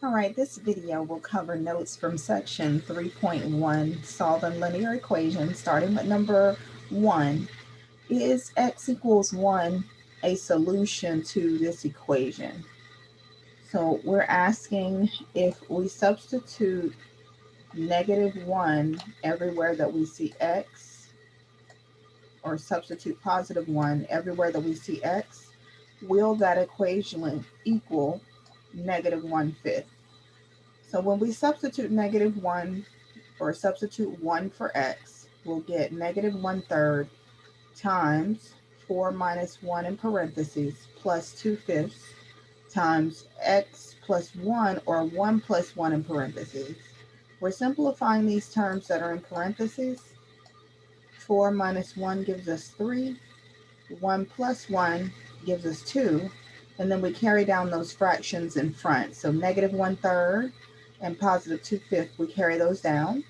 All right, this video will cover notes from section 3.1, solving linear equations, starting with number 1. Is x equals 1 a solution to this equation? So we're asking if we substitute -1 everywhere that we see x, or substitute +1 everywhere that we see x, will that equation equal -1/5? So when we substitute -1 or substitute 1 for x, we'll get -1/3 times 4 minus 1 in parentheses plus 2/5 times x plus 1 or 1 plus 1 in parentheses. We're simplifying these terms that are in parentheses. 4 minus 1 gives us 3. 1 plus 1 gives us 2. And then we carry down those fractions in front. So -1/3 and +2/5, we carry those down.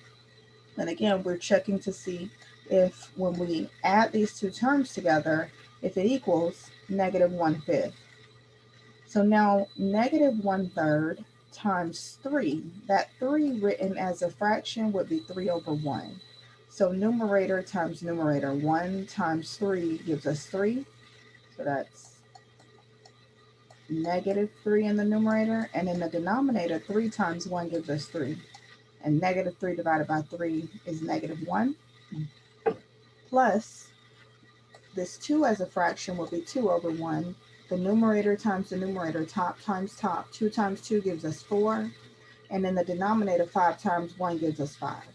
And again, we're checking to see if when we add these two terms together, if it equals -1/5. So now -1/3 times 3, that 3 written as a fraction would be 3/1. So numerator times numerator, 1 times 3 gives us 3. So that's -3 in the numerator. And in the denominator, 3 times 1 gives us 3. And -3 divided by 3 is -1. Plus, this 2 as a fraction will be 2/1. The numerator times the numerator, top times top. 2 times 2 gives us 4. And in the denominator, 5 times 1 gives us 5.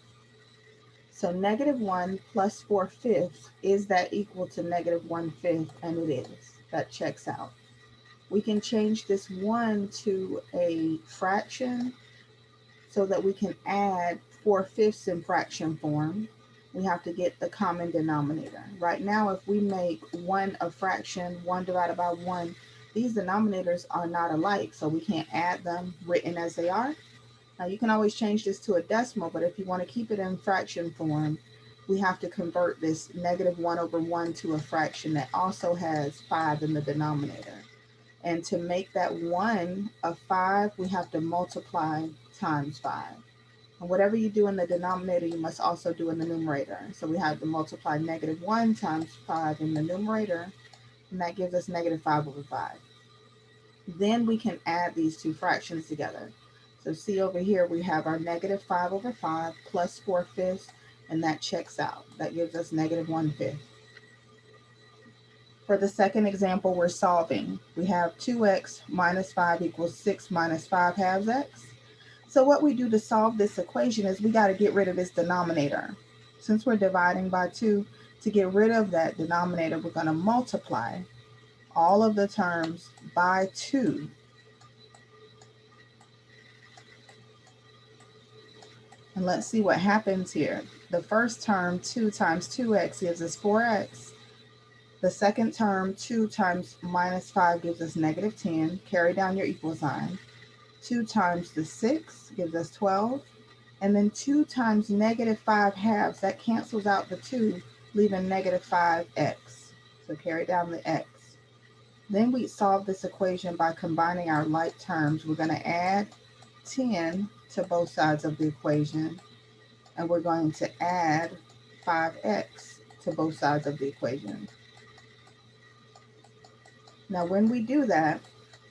So -1 plus 4/5, is that equal to -1/5? And it is. That checks out. We can change this 1 to a fraction so that we can add 4/5 in fraction form. We have to get the common denominator. Right now, if we make 1 a fraction, 1 divided by 1, these denominators are not alike, so we can't add them written as they are. Now, you can always change this to a decimal, but if you want to keep it in fraction form, we have to convert this -1/1 to a fraction that also has 5 in the denominator. And to make that 1 a 5, we have to multiply times 5. And whatever you do in the denominator, you must also do in the numerator. So we have to multiply -1 times 5 in the numerator, and that gives us -5/5. Then we can add these two fractions together. So see over here, we have our -5/5 plus 4/5, and that checks out. That gives us -1/5. For the second example we're solving, we have 2x minus 5 equals 6 minus 5 halves x. So what we do to solve this equation is we got to get rid of this denominator. Since we're dividing by 2, to get rid of that denominator, we're going to multiply all of the terms by 2. And let's see what happens here. The first term, 2 times 2x, gives us 4x. The second term, 2 times -5, gives us -10. Carry down your equal sign. 2 times the 6 gives us 12. And then 2 times -5 halves, that cancels out the 2, leaving -5x. So carry down the x. Then we solve this equation by combining our like terms. We're going to add 10 to both sides of the equation, and we're going to add 5x to both sides of the equation. Now when we do that,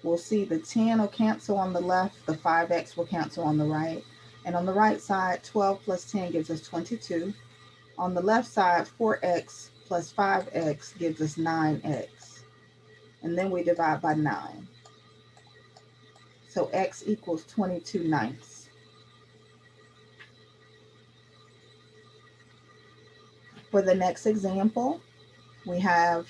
we'll see the 10 will cancel on the left, the 5x will cancel on the right. And on the right side, 12 plus 10 gives us 22. On the left side, 4x plus 5x gives us 9x. And then we divide by 9. So x equals 22/9. For the next example, we have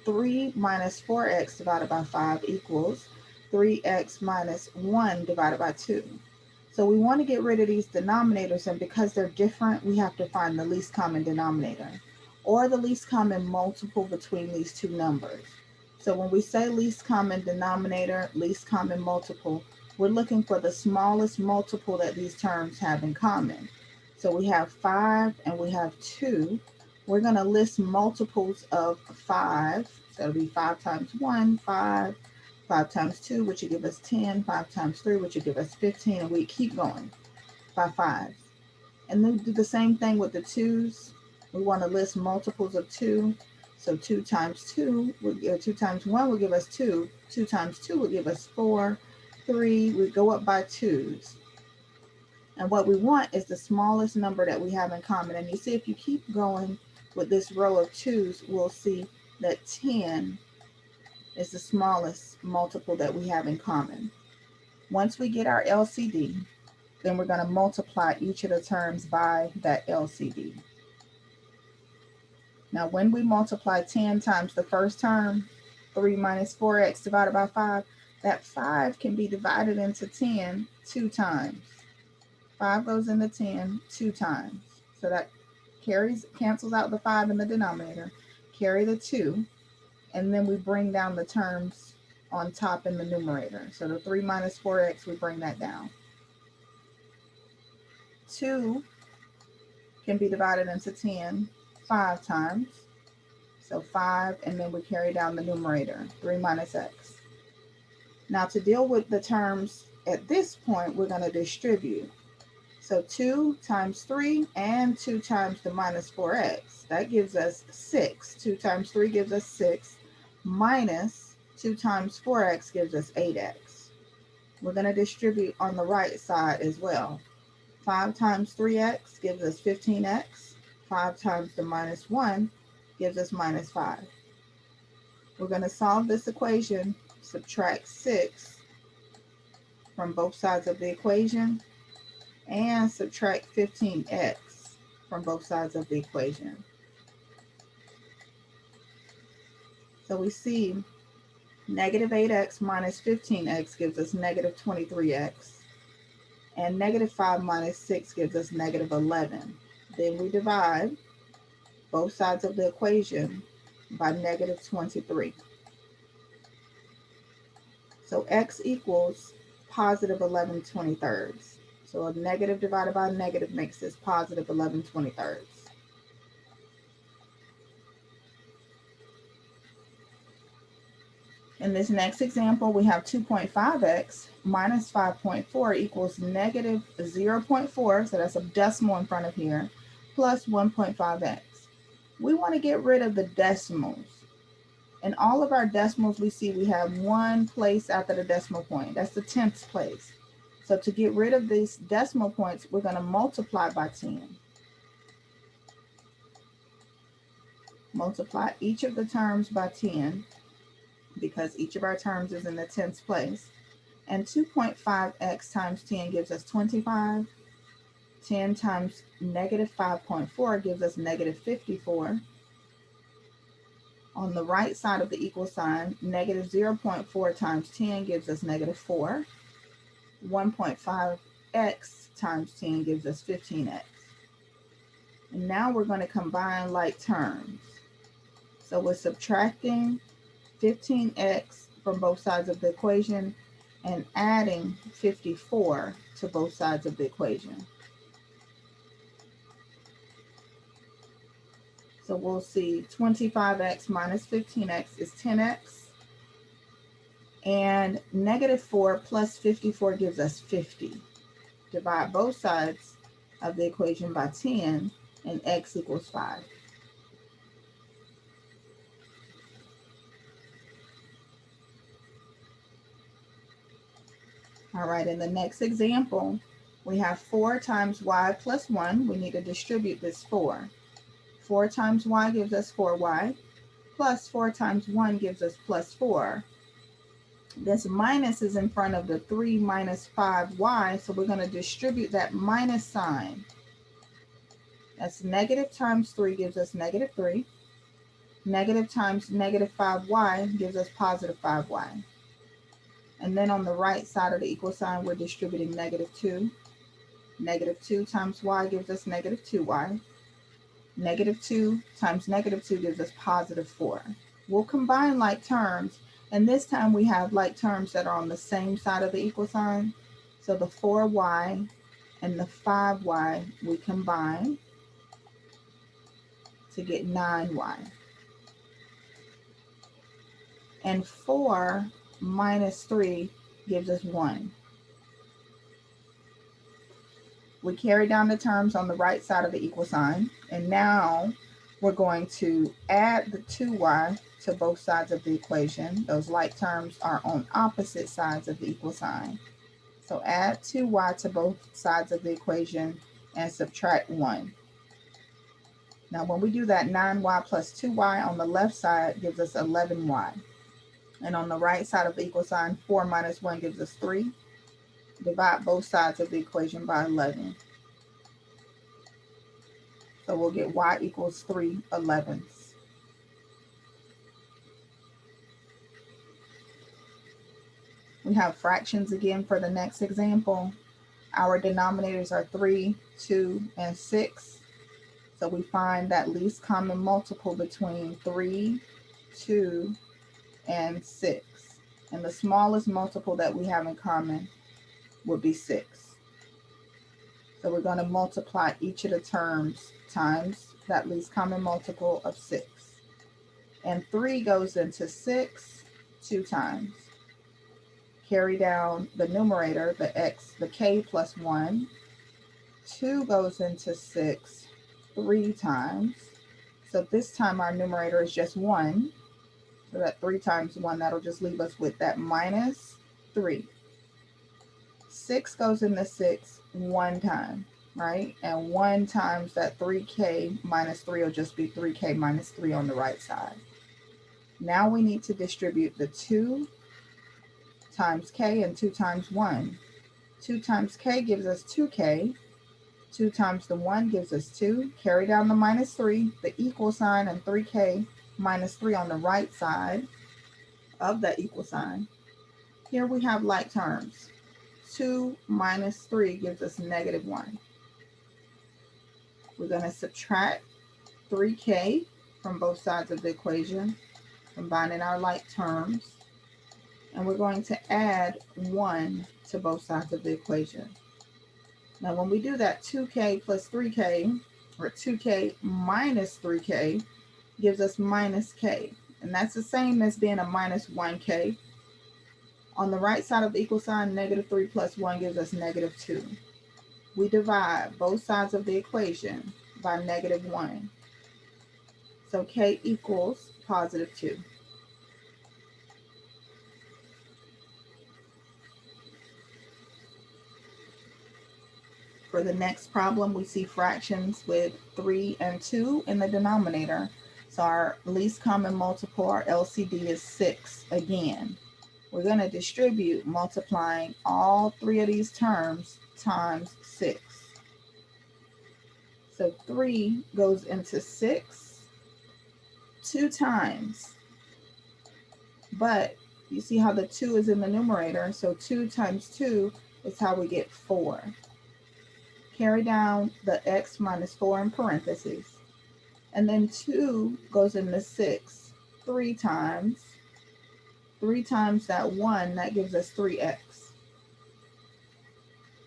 3 minus 4x divided by 5 equals 3x minus 1 divided by 2. So we want to get rid of these denominators, and because they're different, we have to find the least common denominator or the least common multiple between these two numbers. So when we say least common denominator, least common multiple, we're looking for the smallest multiple that these terms have in common. So we have 5 and we have 2. We're going to list multiples of 5. So it'll be 5 times 1, 5. 5 times 2, which would give us 10, 5 times 3, which would give us 15, and we keep going by 5. And then do the same thing with the 2's. We want to list multiples of 2. So 2 times 2, 2 times 1 will give us 2. 2 times 2 will give us 4. 3, we go up by 2's. And what we want is the smallest number that we have in common. And you see, if you keep going with this row of 2's, we'll see that 10 is the smallest multiple that we have in common. Once we get our LCD, then we're going to multiply each of the terms by that LCD. Now, when we multiply 10 times the first term, 3 minus 4x divided by 5, that 5 can be divided into 10 2 times. 5 goes into 10 2 times. So that cancels out the 5 in the denominator, carry the 2, and then we bring down the terms on top in the numerator. So the 3 minus 4x, we bring that down. 2 can be divided into 10 5 times. So 5, and then we carry down the numerator, 3 minus x. Now to deal with the terms at this point, we're going to distribute. So 2 times 3 and 2 times the minus 4x, that gives us 6. 2 times 3 gives us 6, minus 2 times 4x gives us 8x. We're going to distribute on the right side as well. 5 times 3x gives us 15x. 5 times the minus 1 gives us minus 5. We're going to solve this equation, subtract 6 from both sides of the equation, and subtract 15x from both sides of the equation. So we see negative 8x minus 15x gives us negative 23x, and negative 5 minus 6 gives us negative 11. Then we divide both sides of the equation by negative 23. So x equals positive 11/23. So a negative divided by a negative makes this positive 11/23. In this next example, we have 2.5x minus 5.4 equals negative 0.4, so that's a decimal in front of here, plus 1.5x. We want to get rid of the decimals. In all of our decimals, we see we have one place after the decimal point. That's the 10th place. So to get rid of these decimal points, we're going to multiply by 10. Multiply each of the terms by 10, because each of our terms is in the 10th place. And 2.5x times 10 gives us 25. 10 times negative 5.4 gives us negative 54. On the right side of the equal sign, negative 0.4 times 10 gives us negative 4. 1.5x times 10 gives us 15x. And now we're going to combine like terms. So we're subtracting 15x from both sides of the equation and adding 54 to both sides of the equation. So we'll see 25x minus 15x is 10x, and negative 4 plus 54 gives us 50. Divide both sides of the equation by 10, and x equals 5. All right, in the next example, we have 4 times y plus 1. We need to distribute this 4. 4 times y gives us 4y, plus 4 times 1 gives us plus 4. This minus is in front of the 3 minus 5y, so we're going to distribute that minus sign. That's negative times 3 gives us negative 3. Negative times negative 5y gives us positive 5y. And then on the right side of the equal sign, we're distributing negative 2. Negative 2 times y gives us negative 2y. Negative 2 times negative 2 gives us positive 4. We'll combine like terms, and this time we have like terms that are on the same side of the equal sign. So the 4y and the 5y we combine to get 9y. And 4 minus 3 gives us 1. We carry down the terms on the right side of the equal sign, and now we're going to add the 2y to both sides of the equation. Those like terms are on opposite sides of the equal sign. So add 2y to both sides of the equation and subtract 1. Now when we do that, 9y plus 2y on the left side gives us 11y. And on the right side of the equal sign, 4 minus 1 gives us 3. Divide both sides of the equation by 11. So we'll get y equals 3/11. We have fractions again for the next example. Our denominators are 3, 2, and 6. So we find that least common multiple between 3, 2, and 6. And the smallest multiple that we have in common would be 6. So we're going to multiply each of the terms times that least common multiple of 6. And 3 goes into 6 2 times. Carry down the numerator, the k plus 1. 2 goes into 6 3 times. So this time our numerator is just 1. So that 3 times 1, that'll just leave us with that minus 3. 6 goes into 6 1 time, right? And 1 times that 3k minus 3 will just be 3k minus 3 on the right side. Now we need to distribute the 2 times k and 2 times 1. 2 times k gives us 2k. 2 times the 1 gives us 2. Carry down the minus 3, the equal sign, and 3k minus 3 on the right side of that equal sign. Here we have like terms. 2 minus 3 gives us negative 1. We're going to subtract 3k from both sides of the equation, combining our like terms. And we're going to add 1 to both sides of the equation. Now when we do that, 2k plus 3k, or 2k minus 3k, gives us minus k. And that's the same as being a minus 1k. On the right side of the equal sign, negative 3 plus 1 gives us negative 2. We divide both sides of the equation by negative 1. So k equals positive 2. For the next problem, we see fractions with 3 and 2 in the denominator. So our least common multiple, our LCD, is 6 again. We're going to distribute multiplying all 3 of these terms times 6. So 3 goes into 6 2 times. But you see how the 2 is in the numerator, so 2 times 2 is how we get 4. Carry down the x minus 4 in parentheses. And then 2 goes into 6 3 times. 3 times that 1, that gives us 3x.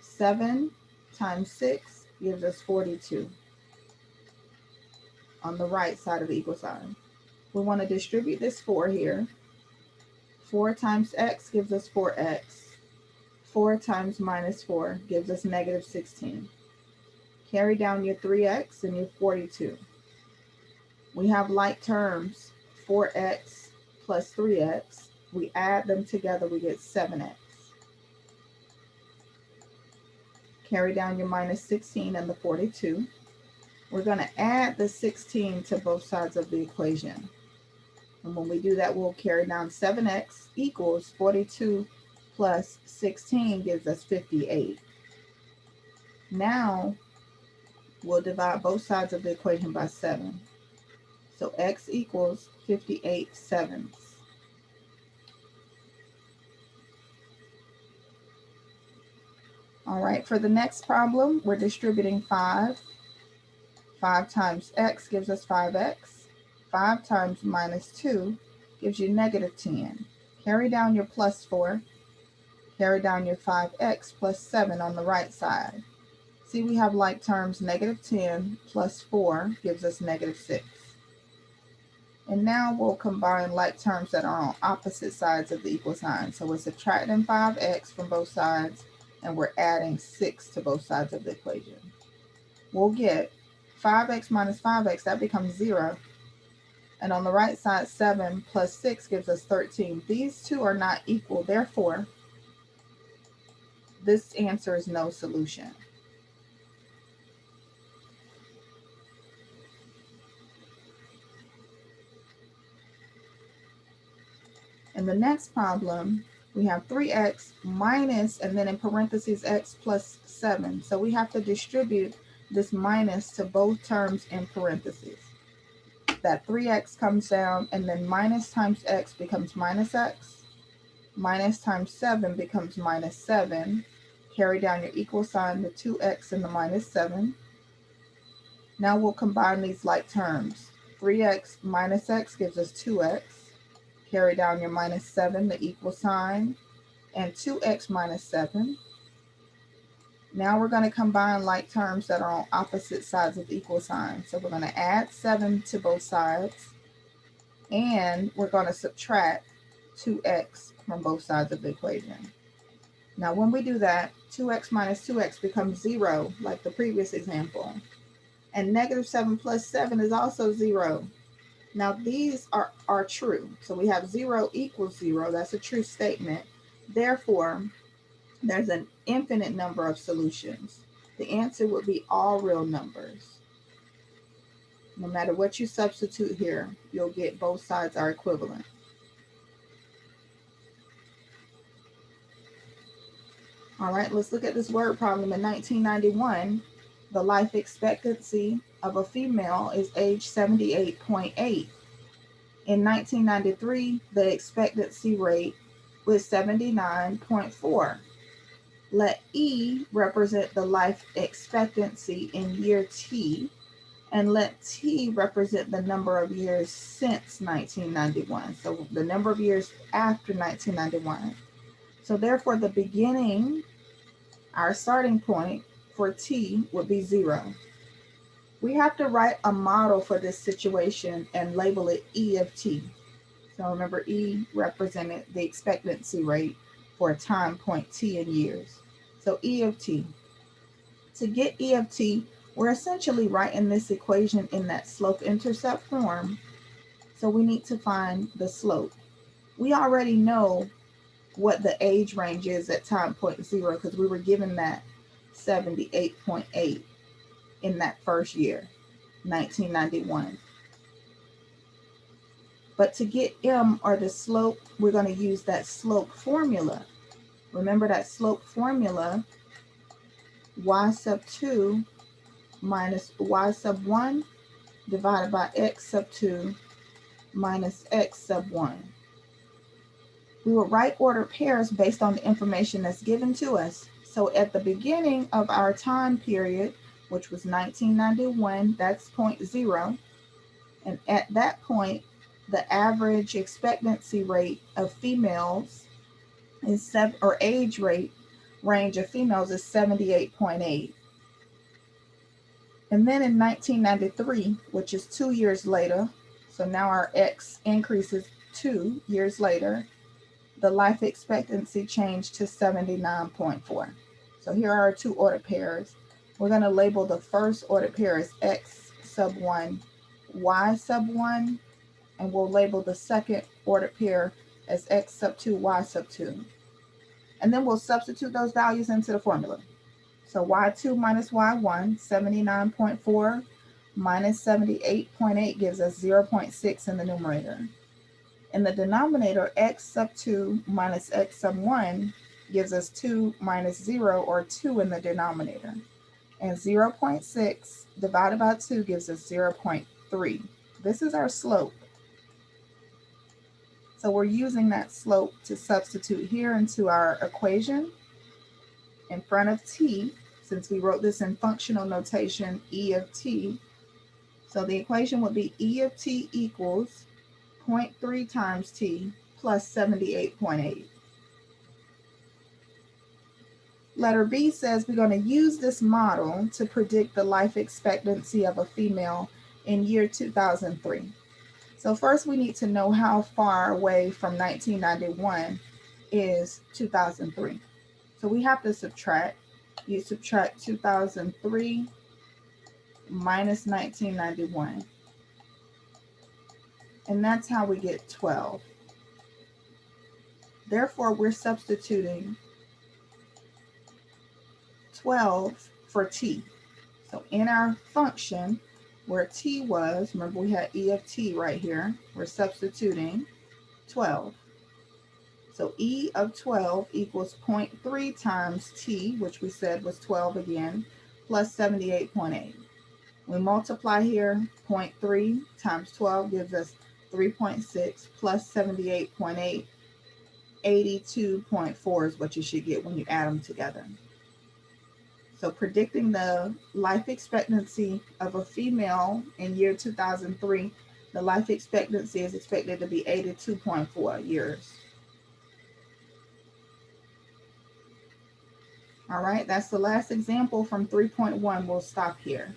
7 times 6 gives us 42 on the right side of the equal sign. We want to distribute this 4 here. 4 times x gives us 4x. 4 times minus 4 gives us negative 16. Carry down your 3x and your 42. We have like terms, 4x plus 3x. We add them together, we get 7x. Carry down your minus 16 and the 42. We're going to add the 16 to both sides of the equation. And when we do that, we'll carry down 7x equals 42 plus 16 gives us 58. Now, we'll divide both sides of the equation by 7. So x equals 58/7. All right, for the next problem, we're distributing 5. 5 times x gives us 5x. 5 times minus 2 gives you negative 10. Carry down your plus 4. Carry down your 5x plus 7 on the right side. See, we have like terms, negative 10 plus 4 gives us negative 6. And now we'll combine like terms that are on opposite sides of the equal sign. So we're subtracting 5x from both sides, and we're adding 6 to both sides of the equation. We'll get 5x minus 5x, that becomes 0. And on the right side, 7 plus 6 gives us 13. These two are not equal, therefore, this answer is no solution. In the next problem, we have 3x minus, and then in parentheses, x plus 7. So we have to distribute this minus to both terms in parentheses. That 3x comes down, and then minus times x becomes minus x. Minus times 7 becomes minus 7. Carry down your equal sign, the 2x and the minus 7. Now we'll combine these like terms. 3x minus x gives us 2x. Carry down your minus 7, the equal sign, and 2x minus 7. Now we're going to combine like terms that are on opposite sides of the equal sign. So we're going to add 7 to both sides, and we're going to subtract 2x from both sides of the equation. Now when we do that, 2x minus 2x becomes 0, like the previous example. And negative 7 plus 7 is also 0. Now these are true. So we have 0 equals 0. That's a true statement. Therefore, there's an infinite number of solutions. The answer would be all real numbers. No matter what you substitute here, you'll get both sides are equivalent. All right, let's look at this word problem. In 1991, the life expectancy of a female is age 78.8. In 1993, the expectancy rate was 79.4. Let E represent the life expectancy in year T, and let T represent the number of years since 1991. So the number of years after 1991. So therefore, the beginning, our starting point for T would be 0. We have to write a model for this situation and label it E of T. So remember, E represented the expectancy rate for a time point T in years. So E of T. To get E of T, we're essentially writing this equation in that slope-intercept form. So we need to find the slope. We already know what the age range is at time point 0 because we were given that 78.8 in that first year, 1991. But to get M, or the slope, we're going to use that slope formula. Remember that slope formula, y sub 2 minus y sub 1 divided by x sub 2 minus x sub 1. We will write ordered pairs based on the information that's given to us. So at the beginning of our time period, which was 1991, that's point 0. And at that point, the average expectancy rate of females is age rate range of females is 78.8. And then in 1993, which is 2 years later, so now our X increases 2 years later, the life expectancy changed to 79.4. So here are our two ordered pairs. We're going to label the first ordered pair as X sub 1, Y sub 1, and we'll label the second ordered pair as X sub 2, Y sub 2. And then we'll substitute those values into the formula. So Y2 minus Y1, 79.4 minus 78.8 gives us 0.6 in the numerator. In the denominator, X sub 2 minus X sub 1 gives us 2 minus 0, or 2 in the denominator. And 0.6 divided by 2 gives us 0.3. This is our slope. So we're using that slope to substitute here into our equation in front of T, since we wrote this in functional notation, E of T. So the equation would be E of T equals 0.3 times T plus 78.8. Letter B says we're going to use this model to predict the life expectancy of a female in year 2003. So first we need to know how far away from 1991 is 2003. So we have to subtract. You subtract 2003 minus 1991. And that's how we get 12. Therefore, we're substituting 12 for t. So in our function, where t was, remember we had e of t right here, we're substituting 12. So e of 12 equals 0.3 times t, which we said was 12 again, plus 78.8. We multiply here, 0.3 times 12 gives us 3.6 plus 78.8, 82.4 is what you should get when you add them together. So predicting the life expectancy of a female in year 2003, the life expectancy is expected to be 82.4 years. All right, that's the last example from 3.1. We'll stop here.